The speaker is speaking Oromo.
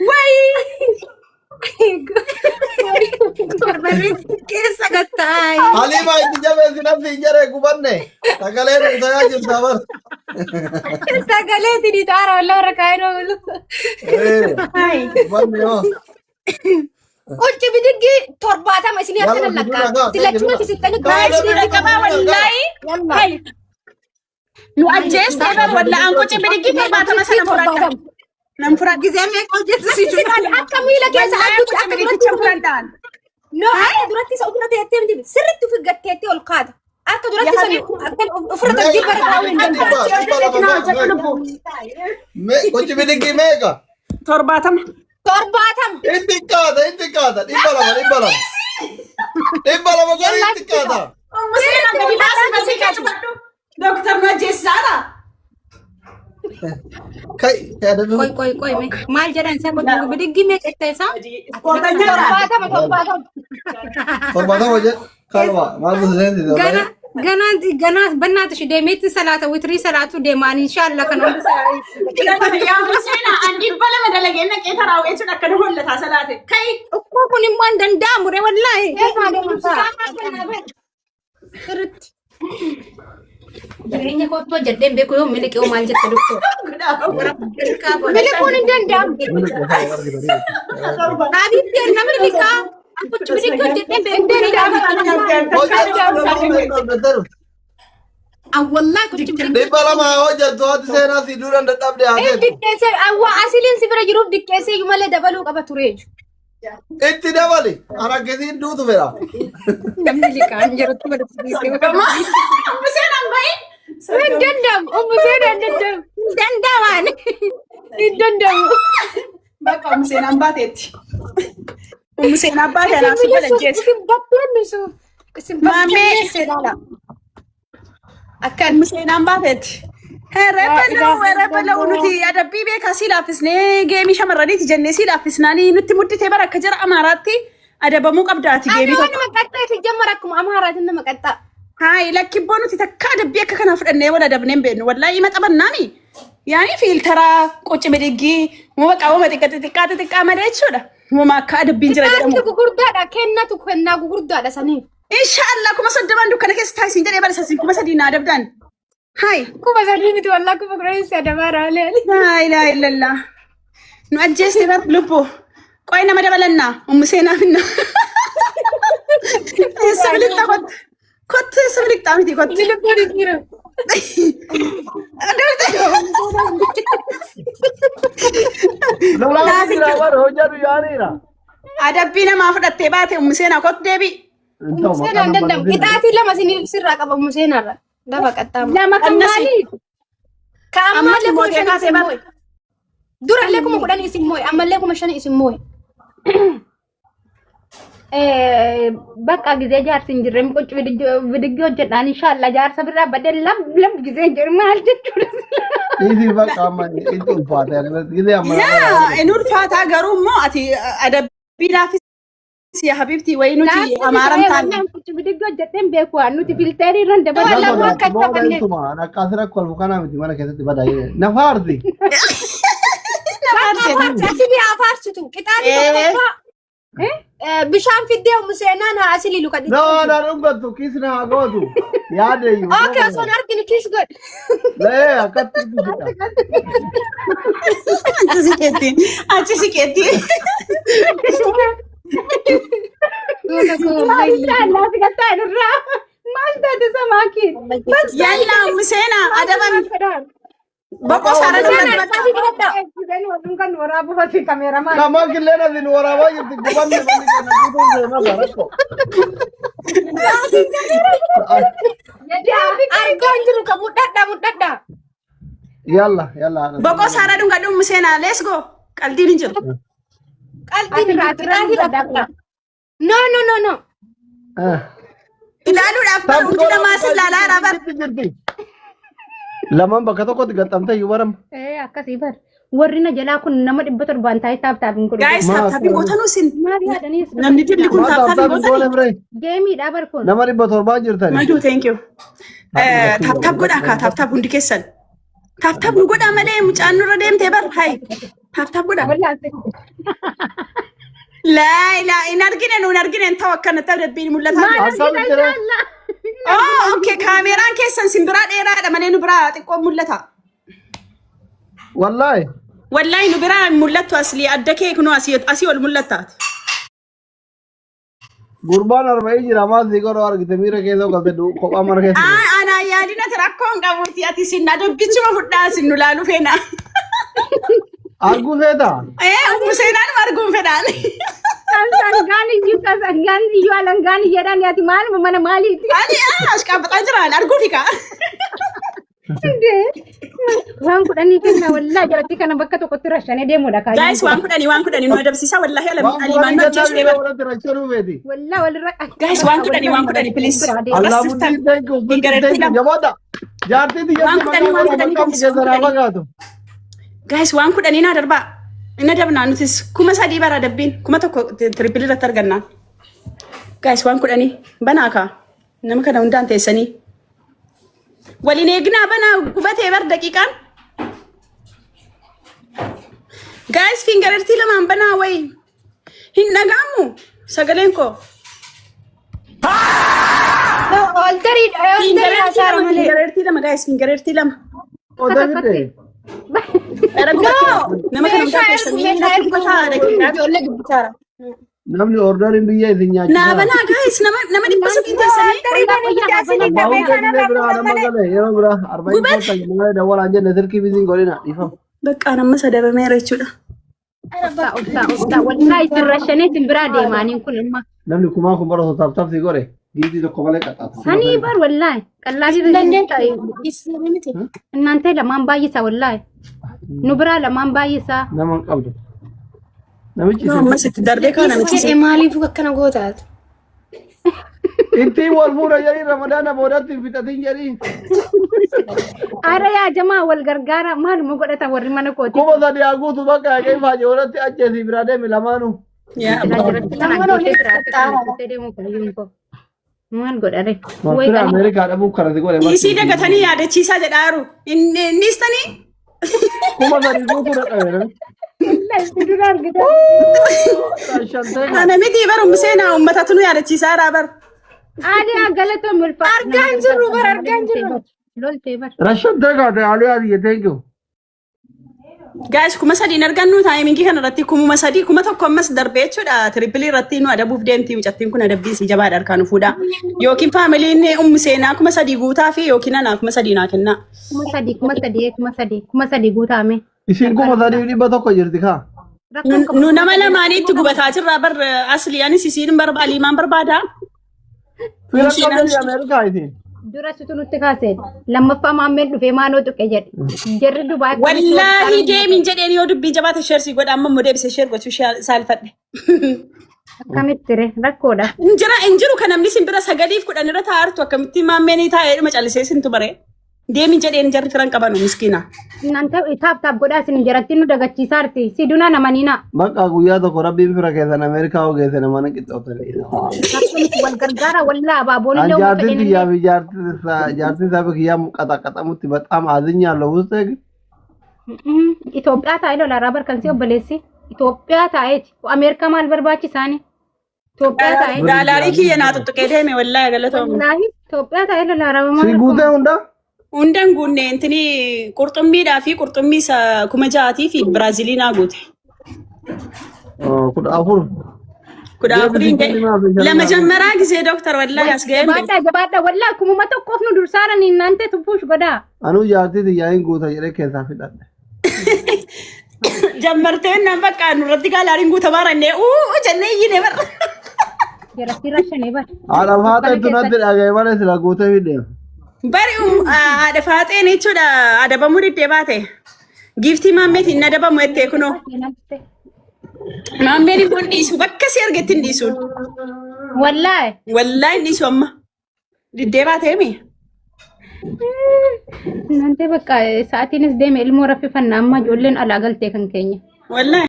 Why? Keessa gattai. Halima itti jabeessi namni hin jaree gubanne. Sagalee dhugsaa jirta bar. Sagalee tiditaara walaa warra kaayinoo. Gubanne yoo. Qulci bidigi torbaatama isin akkana lakkaa. Silachuma tisitani kaayinoo qabaa wallahi. Hay. Nu ajjees ta'e walla an qulci bidigi torbaatama sana fudhadha. Nam fudhadha gizee meeqa hojjetu si jiru. Akka miila keessa adduutti akka duratti fudhadhaan. No, akka duratti isa ofirra teettee miti sirriitti ofii gatteettee ol kaata. Akka duratti sani ofirra tajjii barbaadu hin danda'u. Qulci bidigi meeqa? Torbaatama. Inti kaata. Dhibba lama. Dhibba lama gari inti kaata. Doktor Majesara. Kai, ada dulu. Koi. Mal jalan saya mau bidigi meeqa isa? Torbaatama aja. Kalma, maal buusan di dalam. Gana bannata shi deemeti salata witri salatu deeman inshallah kan wanda sai. Ya Hussein andi bala madalagenna ke tarawe sun akka hollata salate. Kai ko kunin man danda mure wallahi. Jirenya ko to jadde be ko yo miliki o mal jette doktor. Miliki ko nin danda. Tadi dia namilika. Aku cuma dikau jadi bender. Awalnya aku cuma. Di malam awal jatuh hati saya nasi dulu dan tetap di hati. Dikese awal asilin sih berjuruk dikese gimana dabalu apa turej. Itu dabali. Anak kesi dulu tuh bela. Namanya kan jarut tuh ada sisi. Mesin nambai. Dendam. Mesin dendam. Dendaman. Dendam. Bakal mesin nambat Mesin apa ya langsung pada jet. Mame akan mesin apa itu? Repelo nuti ada bibe kasih lapis nih game shamarrani tijenne si lapis nani nuti muti tebar akajar amarati ada bamuk abdati game. Aduh nama kata si jamarakum amarati nama kata. Hai laki bonu tidak ada biak kana fudane wala dabnen ben wallahi mat aban nani. Yani filtera qoci bedegi mo baka mo matika made chuda. Mama kada binjira da mu. Gugurda kennatu kenna gugurda sani. Inshallah kuma saddaban dukkan ke stai sin dare barsa sin kuma sadina dabdan. Hai kuma sadini to wallahi kuma grace da bara ale. La ilaha illallah. Nu adjust bar lupo. Koy na madabalanna sena minna. Sablik takot. Kot sablik tamti kot. Lupo dikira. Ada pina maaf dah tebate musena kot debi. Musena ndam kita ati lama sini sirra ka musena ra. Dapat kata. Lama kamali. Kamali ko ka tebate. Dura lekum ko dan isim moy, amal lekum shani isim moy. Bakka ጊዜ ጃርሲን ጅረም ቁጭ ብድግ ጀዳን ኢንሻአላህ ጃርሰ ብራ በደለም ለም ጊዜ ጀርማል ደዱስ ይዚ በቃ ማን እንት ፋታ ያለ ጊዜ አማራ እኑር ፋታ ገሩሞ አቲ አደቢላፊ ያ ሀቢብቲ ወይኑቲ አማራም ታን ቁጭ ብድግ ጀደም ቤኩ አኑቲ ፊልተሪ ረንደ በላ ወከተበነ አና ካስራ ኮል ሙካና ምቲ ማለ ከተ በዳይ ነፋርዲ ሲቢ አፋርችቱ ቅጣሪ bishaan fiddee museenaan asili luka no dhugatu kisna gootu yaade yu okay son argini kis god akatti achi siketi Allah tikata nurra malta de samaki yalla museena adaban Bako sara sana tadi kita. Jadi waktu kan warabu pasti kameraman. Kamu kilena di warabu itu bukan di mana gitu sana barako. Jadi aku anjur kamu dada. Yalla. Bako sara dong kadung mesena let's go. Kaldi ninjur. Kaldi ninjur. No. Ilalu dapat udah masih lala rabar. Laman bakka tokkotti gaxamte yubaram. Akkasii bar. Warri na jalaa kun nama 700 ta'e taaptaabiin godhu. Guys, taaptaabiin gootanuu sin. Namni dilli kun taaptaabiin gootan. Geemiidha bar kun. Nama 700 jirtan. Mayu, thank you. Taaptaab godhaa kaa taaptaab hundi keessan. Taaptaab nu godhaa malee mucaan nurra deemtee bar. Hai. ታብታብ ጎዳ لا نرجع انت وكنا تدبين ملتها اوكي كاميران كيسن سنبراد ايرا لما نبرا تقوم ملتها والله نبرا ملتو اصلي ادكي كنو اسيو الملتات قربان 40 جرامات ذكر اور تميره كيدو قلت دو قوم امر كيس انا يا دينا تراكون قبرتي اتي سنا دبچ ما فدا سنو لالو فينا ارغو فدا مسينان ارغو فدا Sangani juga sangani jual sangani jalan ya timal mana mali itu. Ani sekarang bertanjuran argo fika. Wang kudani kena wallah jadi karena bekat tu kotor rasanya dia muda kali. Guys wang kudani nu ada sisa wallahi alam aliman just never. Wallah wallah. Guys wang kudani please. Allah mudin thank you jawada. Jarti dia Guys wang kudani na darba. Ina dabna nutis kuma sadi bara dabbin kuma to triple da targanna guys wan kudani bana ka namka da undan tesani wali ne gina bana kubate bar daqiqan guys fingerti lama bana wai hin nagamu sagalenko no alteri asara male fingerti lama guys fingerti lama odavite namni order in biya idinya na bana guys nama dipasu kita sani yero bra 40 ta nama dawal anje nazar ki bizin golina ifam baka nama sadaba mere chuda usta wallahi tirashane timbra de manin kun amma namni kuma kun baro tap si gore gidi to komale kata hani bar wallahi kallahi nante laman bayisa wallahi nubra laman bayisa naman qabdu namichi amma sit darbe kana namichi mali fu kana gotat inti wal fura yari ramadana bodat fitatin yari ara ya jama wal gargara mal mu godata warri mana ko kuma da dia gutu baka kai faje orati acce si brade milamanu ya man godare wai kan america da bu karati gore ma isi daga tani ya da cisa da daro nistani kuma da gutu da kare ana miti bar musena ummatatunu ya da cisa rabar adi agalato mulfa argan jiru lolte bar rashan daga da ali ali thank you guys kuma sadi nargannu timing kana ratti kuma sadi kuma tokko mas darbe chuda triple ratti nu adabuuf deemti mucattiin kun adabbii si jabaa darkan fuudha yookin family ne seenaa kuma sadi guutaa fi yookin ana kuma sadi naa kenna kuma sadi guutaame isin kuma sadi dhibba tokko jirti ka nu nama lamaaniitti gubataa jirraa bar asli anis isiin barbaada liimaan barbaada fira qabdani america isin dura sutunutti kaasee lammaffaa maammeen dhufee maanoo tuqe jedhe jarri dubaay wallahi deemin jedheen yoo dubbii jabaata sheersii godha amma immoo deebisee sheer gochuu saalfadhe akkamittire rakkoodha injiru kan namni simbira sagaliif kudhan irra taa'artu akkamitti maammeen taa'ee dhuma callisee sintu bare deemin jedheen jarri firan qabanu miskiina nanta taap godhaa sin jaratti nu dagachiisaarti si duna namanina bakka guyyaa tokko rabbii fira keessan america oo geesse namana qixxootale wal gargaara wallaa baaboon illee jaarti sabe kiyya qaxaqaxamutti በጣም አዝኛለሁ ውስጥ ኢትዮጵያ ታይሎ ለራበር ከንሲ ኦበሌሲ ኢትዮጵያ ታይት አሜሪካ ማል በርባቺሳኒ ኢትዮጵያ ታይት ዳላሪ kiyya naa tuttuqee deeme wallahi galatoom ኢትዮጵያ ታይሎ ለራበር ሲጉቴ hundan guunne intini qurxummiidhaa fi qurxummii 6,000 fi biraaziliinaa guute kuda afur ለመጀመሪያ ጊዜ ዶክተር ወላሂ ያስገኝ ባዳ ወላሂ ኩሙማ ተቆፍ ነው ዱርሳራን እናንተ ትቡሽ ጎዳ አኑ ያርቲ ያይን ጎታ የረ ከዛ ፍዳለ ጀመርተና በቃ ኑረቲ ጋላሪን ጎታ ባራኔ ጀነይ ነበር የረቲ ረሽኔ በር አላፋተ ቱናት ዳጋይ ማለት la ጎታ ፊደ bari adefaate nechuudha adabamu diddebaate gifti maameeti inna adabamu ette kuno maameeni kun dhiisu bakka si argetti dhiisu wallahi dhiisu amma diddebaate mi nante bakka saatiinis deeme ilmoo raffifanna amma ijoolleen alaa galtee kan keenya wallahi